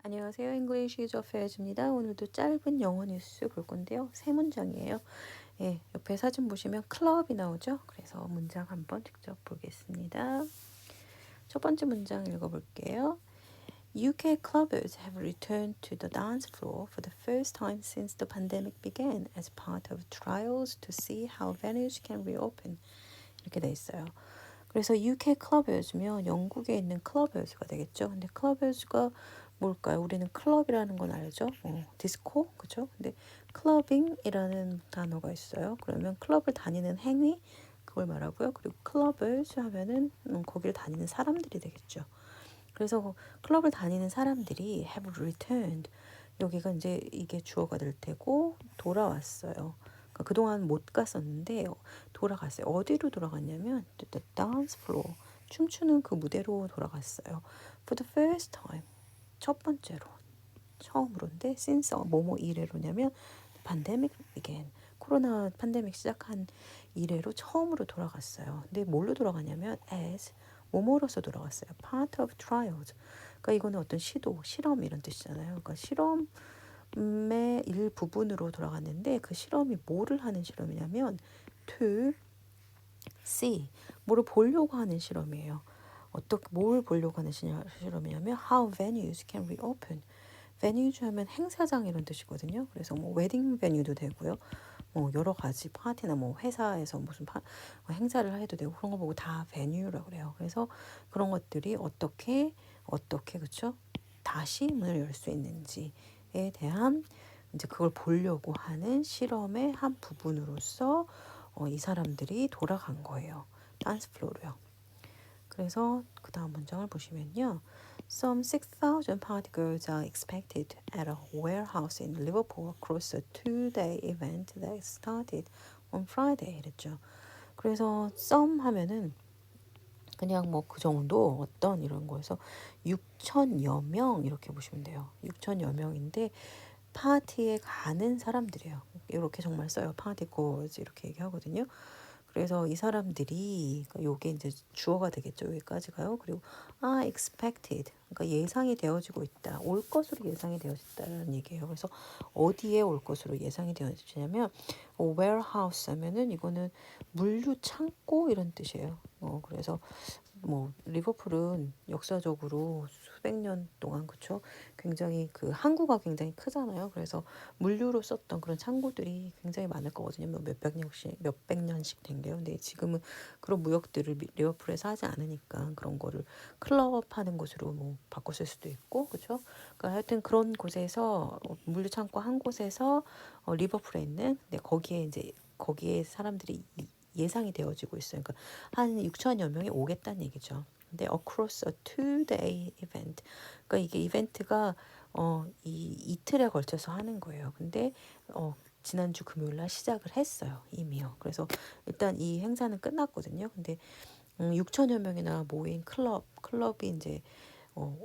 안녕하세요. English is a Affairs입니다. 오늘도 짧은 영어 뉴스 볼 건데요. 세 문장이에요. 예, 옆에 사진 보시면 클럽이 나오죠? 그래서 문장 한번 직접 보겠습니다. 첫 번째 문장 읽어볼게요. UK clubbers have returned to the dance floor for the first time since the pandemic began as part of trials to see how venues can reopen. 이렇게 돼 있어요. 그래서 UK 클럽이었으면 영국에 있는 클럽이었가 되겠죠. 근데 클럽이었가 뭘까요? 우리는 클럽이라는 건 알죠? 디스코, 그죠? 근데 클러빙이라는 단어가 있어요. 그러면 클럽을 다니는 행위 그걸 말하고요. 그리고 클럽을 하면은 거기를 다니는 사람들이 되겠죠. 그래서 클럽을 다니는 사람들이 have returned. 여기가 이제 이게 주어가 될 테고 돌아왔어요. 그러니까 그동안 못 갔었는데 돌아갔어요. 어디로 돌아갔냐면 the dance floor. 춤추는 그 무대로 돌아갔어요. For the first time. 첫 번째로. 처음으로인데 since 뭐뭐 이래로냐면 pandemic began. 코로나 팬데믹 시작한 이래로 처음으로 돌아갔어요. 근데 뭘로 돌아가냐면 as 뭐뭐로서 돌아갔어요. part of trials. 그러니까 이거는 어떤 시도, 실험 이런 뜻이잖아요. 그러니까 실험의 일부분으로 돌아갔는데 그 실험이 뭐를 하는 실험이냐면 to see, 뭐를 보려고 하는 실험이에요. 어떻게 뭘 보려고 하는 실험이냐면 how venues can reopen. venues 하면 행사장 이런 뜻이거든요. 그래서 뭐 웨딩 베뉴도 되고요. 뭐 여러 가지 파티나 뭐 회사에서 무슨 행사를 해도 되고 그런 거 보고 다 베뉴라고 그래요. 그래서 그런 것들이 어떻게 그쵸? 다시 문을 열 수 있는지에 대한 이제 그걸 보려고 하는 실험의 한 부분으로서 이 사람들이 돌아간 거예요. 댄스 플로어로요. 그래서 그 다음 문장을 보시면요. Some 6,000 party girls are expected at a warehouse in Liverpool across a two-day event that started on Friday. 이랬죠. 그래서 some 하면은 그냥 뭐 그 정도 어떤 이런 거에서 6천여 명 이렇게 보시면 돼요. 6천여 명인데 파티에 가는 사람들이에요. 이렇게 정말 써요. 파티 goers 이렇게 얘기하거든요. 그래서 이 사람들이 그러니까 요게 이제 주어가 되겠죠. 여기까지가요. 그리고 expected 그러니까 예상이 되어지고 있다. 올 것으로 예상이 되어졌다는 얘기예요. 그래서 어디에 올 것으로 예상이 되어지냐면 warehouse 하면은 이거는 물류 창고 이런 뜻이에요. 그래서 뭐 리버풀은 역사적으로 수백 년 동안 그쵸? 굉장히 그 항구가 굉장히 크잖아요. 그래서 물류로 썼던 그런 창고들이 굉장히 많을 거거든요. 몇백 년씩 된 게요. 근데 지금은 그런 무역들을 리버풀에서 하지 않으니까 그런 거를 클럽 하는 곳으로 뭐 바꿨을 수도 있고 그쵸? 그러니까 하여튼 그런 곳에서 물류 창고 한 곳에서 리버풀에 있는 근데 거기에 사람들이 예상이 되어지고 있어요. 그러니까 한 6천여 명이 오겠다는 얘기죠. 근데 across a two-day event. 그러니까 이게 이벤트가 이 이틀에 걸쳐서 하는 거예요. 근데 지난주 금요일 날 시작을 했어요. 이미요. 그래서 일단 이 행사는 끝났거든요. 근데 6천여 명이나 모인 클럽이 이제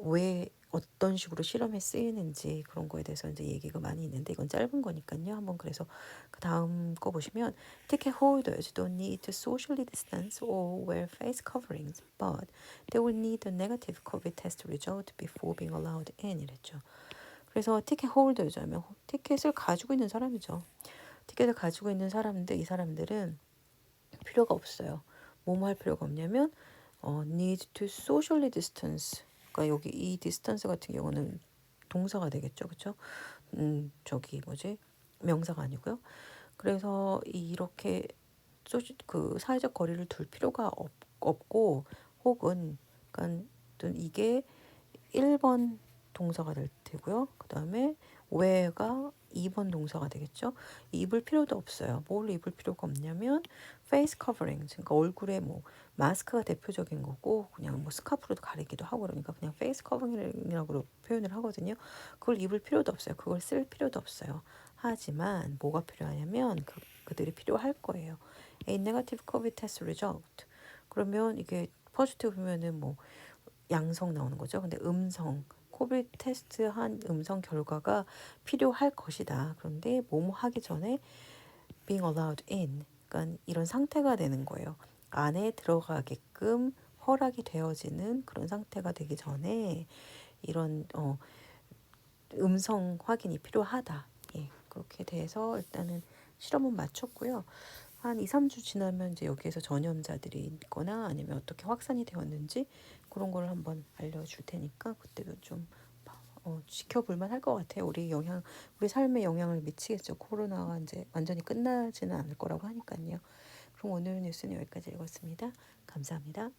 왜 어떤 식으로 실험에 쓰이는지 그런 거에 대해서 이제 얘기가 많이 있는데 이건 짧은 거니까요. 한번 그래서 그 다음 거 보시면 ticket holders don't need to socially distance or wear face coverings, but they will need a negative COVID test result before being allowed in 이랬죠. 그래서 티켓 홀더잖아요. 티켓을 가지고 있는 사람이죠. 티켓을 가지고 있는 사람인데 이 사람들은 필요가 없어요. 뭐뭐 할 필요가 없냐면 need to socially distance. 그러니까 여기 이 distance 같은 경우는 동사가 되겠죠. 그렇죠? 저기 뭐지? 명사가 아니고요. 그래서 이렇게 그 사회적 거리를 둘 필요가 없고 혹은 그러니까 이게 1번 동사가 될 테고요. 그 다음에 where가 2번 동사가 되겠죠. 입을 필요도 없어요. 뭘 입을 필요가 없냐면 face covering, 그러니까 얼굴에 뭐 마스크가 대표적인 거고 그냥 뭐 스카프로도 가리기도 하고 그러니까 그냥 face covering이라고 표현을 하거든요. 그걸 입을 필요도 없어요. 그걸 쓸 필요도 없어요. 하지만 뭐가 필요하냐면 그들이 필요할 거예요. A negative COVID test result. 그러면 이게 포지티브 보면은 뭐 양성 나오는 거죠. 근데 코비드 테스트 한 음성 결과가 필요할 것이다. 그런데 뭐뭐 하기 전에 being allowed in, 그러니까 이런 상태가 되는 거예요. 안에 들어가게끔 허락이 되어지는 그런 상태가 되기 전에 이런 음성 확인이 필요하다. 예, 그렇게 돼서 일단은 실험은 마쳤고요. 한 2, 3주 지나면 이제 여기에서 전염자들이 있거나 아니면 어떻게 확산이 되었는지 그런 거를 한번 알려줄 테니까 그때도 좀 지켜볼 만할 것 같아요. 우리 삶에 영향을 미치겠죠. 코로나가 이제 완전히 끝나지는 않을 거라고 하니까요. 그럼 오늘 뉴스는 여기까지 읽었습니다. 감사합니다.